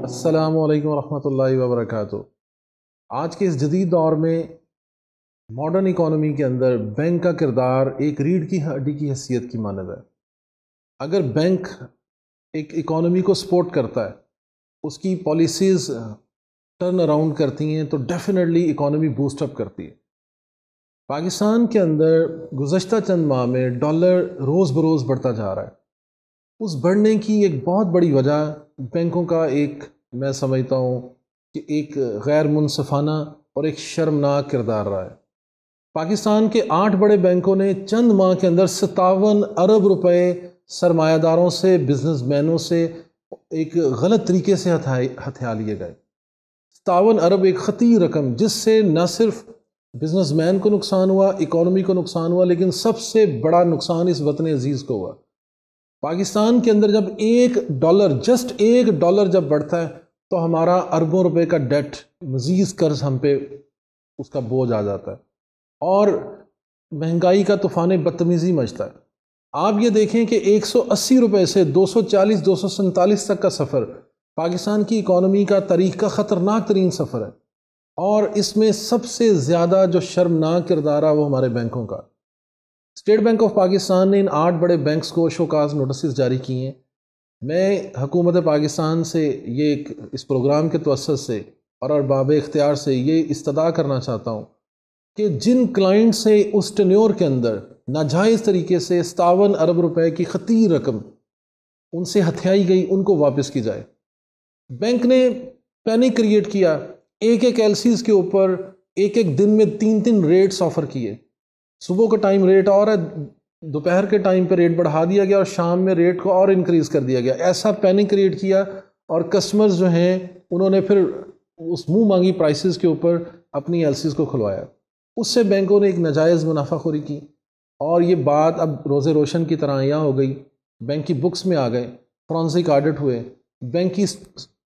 السلام علیکم ورحمۃ اللہ وبرکاتہ۔ آج کے اس جدید دور میں ماڈرن اکانومی کے اندر بینک کا کردار ایک ریڑھ کی ہڈی کی حیثیت کی مانند ہے۔ اگر بینک ایک اکانومی کو سپورٹ کرتا ہے، اس کی پالیسیز ٹرن اراؤنڈ کرتی ہیں تو ڈیفینیٹلی اکانومی بوسٹ اپ کرتی ہے۔ پاکستان کے اندر گزشتہ چند ماہ میں ڈالر روز بروز بڑھتا جا رہا ہے۔ اس بڑھنے کی ایک بہت بڑی وجہ بینکوں کا میں سمجھتا ہوں کہ ایک غیر منصفانہ اور ایک شرمناک کردار رہا ہے۔ پاکستان کے 8 بڑے بینکوں نے چند ماہ کے اندر 57 ارب روپے سرمایہ داروں سے، بزنس مینوں سے ایک غلط طریقے سے ہتھیا لیے گئے۔ 57 ارب ایک خطیر رقم، جس سے نہ صرف بزنس مین کو نقصان ہوا، اکانومی کو نقصان ہوا، لیکن سب سے بڑا نقصان اس وطن عزیز کو ہوا۔ پاکستان کے اندر جب جسٹ ایک ڈالر جب بڑھتا ہے تو ہمارا اربوں روپے کا ڈیٹ، مزید قرض ہم پہ اس کا بوجھ آ جاتا ہے اور مہنگائی کا طوفان بدتمیزی مچتا ہے۔ آپ یہ دیکھیں کہ 180 روپے سے 240 247 تک کا سفر پاکستان کی اکانومی کا تاریخ کا خطرناک ترین سفر ہے، اور اس میں سب سے زیادہ جو شرمناک کردار ہے وہ ہمارے بینکوں کا۔ اسٹیٹ بینک آف پاکستان نے ان 8 بڑے بینکس کو شوکاز نوٹسز جاری کیے ہیں۔ میں حکومت پاکستان سے اس پروگرام کے توسط سے اور باب اختیار سے یہ استدعا کرنا چاہتا ہوں کہ جن کلائنٹ سے اس ٹینیور کے اندر ناجائز طریقے سے 57 ارب روپے کی خطیر رقم ان سے ہتھیائی گئی، ان کو واپس کی جائے۔ بینک نے پینک کریٹ کیا، ایک ایل سیز کے اوپر ایک دن میں 3 ریٹس آفر کیے۔ صبح کا ٹائم ریٹ اور ہے، دوپہر کے ٹائم پہ ریٹ بڑھا دیا گیا اور شام میں ریٹ کو اور انکریز کر دیا گیا۔ ایسا پینک کریٹ کیا اور کسٹمرز جو ہیں انہوں نے پھر اس منہ مانگی پرائسز کے اوپر اپنی ایل سیز کو کھلوایا۔ اس سے بینکوں نے ایک ناجائز منافع خوری کی، اور یہ بات اب روز روشن کی طرح عیاں ہو گئی۔ بینک کی بکس میں آ گئے، فورنسک آڈٹ ہوئے، بینک کی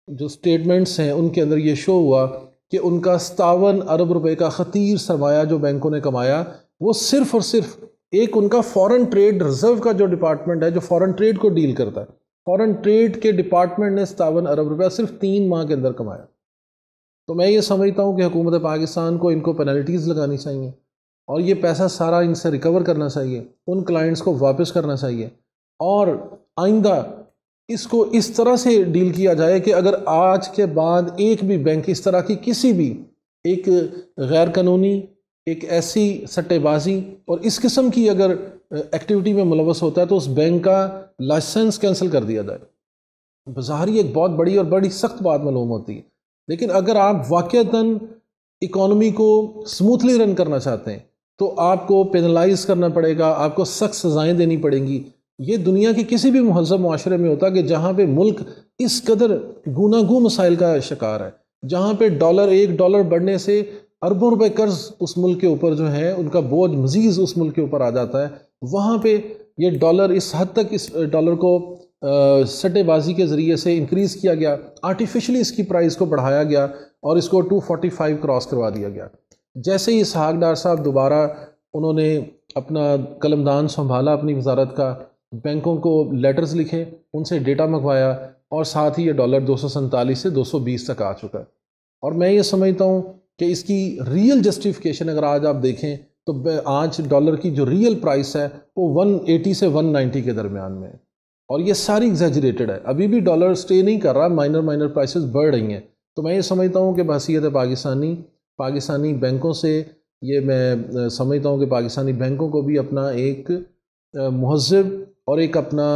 جو سٹیٹمنٹس ہیں ان کے اندر یہ شو ہوا کہ ان کا 57 ارب روپے کا خطیر سرمایہ جو بینکوں نے کمایا، وہ صرف اور صرف ایک ان کا فورن ٹریڈ ریزرو کا جو ڈپارٹمنٹ ہے جو فورن ٹریڈ کو ڈیل کرتا ہے، فورن ٹریڈ کے ڈپارٹمنٹ نے 57 ارب روپے صرف 3 ماہ کے اندر کمایا۔ تو میں یہ سمجھتا ہوں کہ حکومت پاکستان کو ان کو پینلٹیز لگانی چاہیے، اور یہ پیسہ سارا ان سے ریکور کرنا چاہیے، ان کلائنٹس کو واپس کرنا چاہیے، اور آئندہ اس کو اس طرح سے ڈیل کیا جائے کہ اگر آج کے بعد ایک بھی بینک اس طرح کی کسی بھی ایک غیر قانونی، ایک ایسی سٹے بازی اور اس قسم کی اگر ایکٹیویٹی میں ملوث ہوتا ہے تو اس بینک کا لائسنس کینسل کر دیا جائے۔ بظاہر ایک بہت بڑی اور بڑی سخت بات معلوم ہوتی ہے، لیکن اگر آپ واقعتاً اکانومی کو سموتھلی رن کرنا چاہتے ہیں تو آپ کو پینلائز کرنا پڑے گا، آپ کو سخت سزائیں دینی پڑیں گی۔ یہ دنیا کے کسی بھی مہذب معاشرے میں ہوتا کہ جہاں پہ ملک اس قدر گوناگوں مسائل کا شکار ہے، جہاں پہ ایک ڈالر بڑھنے سے اربوں روپے قرض اس ملک کے اوپر جو ہے ان کا بوجھ مزید اس ملک کے اوپر آ جاتا ہے، وہاں پہ یہ ڈالر اس حد تک اس ڈالر کو سٹے بازی کے ذریعے سے انکریز کیا گیا، آرٹیفیشلی اس کی پرائز کو بڑھایا گیا اور اس کو 245 کراس کروا دیا گیا۔ جیسے ہی اسحاق ڈار صاحب دوبارہ انہوں نے اپنا قلمدان سنبھالا اپنی وزارت کا، بینکوں کو لیٹرز لکھے، ان سے ڈیٹا منگوایا، اور ساتھ ہی یہ ڈالر 247 سے 220 تک آ چکا ہے۔ اور میں یہ سمجھتا ہوں کہ اس کی ریئل جسٹیفیکیشن اگر آج آپ دیکھیں تو آج ڈالر کی جو ریئل پرائس ہے وہ 180 سے 190 کے درمیان میں ہے، اور یہ ساری ایگزیجریٹڈ ہے، ابھی بھی ڈالر سٹے نہیں کر رہا، مائنر پرائسز بڑھ رہی ہیں۔ تو میں یہ سمجھتا ہوں کہ بحیثیت پاکستانی بینکوں سے یہ میں سمجھتا ہوں کہ پاکستانی بینکوں کو بھی اپنا ایک مہذب اور ایک اپنا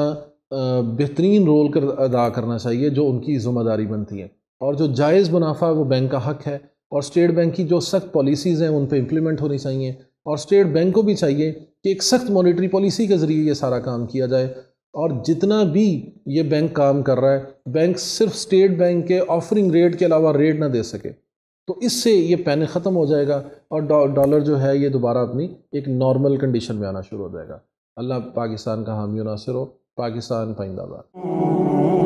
بہترین رول ادا کرنا چاہیے جو ان کی ذمہ داری بنتی ہے، اور جو جائز منافع وہ بینک کا حق ہے، اور اسٹیٹ بینک کی جو سخت پالیسیز ہیں ان پہ امپلیمنٹ ہونی چاہیے، اور اسٹیٹ بینک کو بھی چاہیے کہ ایک سخت مانیٹری پالیسی کے ذریعے یہ سارا کام کیا جائے۔ اور جتنا بھی یہ بینک کام کر رہا ہے، بینک صرف اسٹیٹ بینک کے آفرنگ ریٹ کے علاوہ ریٹ نہ دے سکے، تو اس سے یہ پینک ختم ہو جائے گا اور ڈالر جو ہے یہ دوبارہ اپنی ایک نارمل کنڈیشن میں آنا شروع ہو جائے گا۔ اللہ پاکستان کا حامی و ناصر ہو۔ پاکستان پائندہ باد۔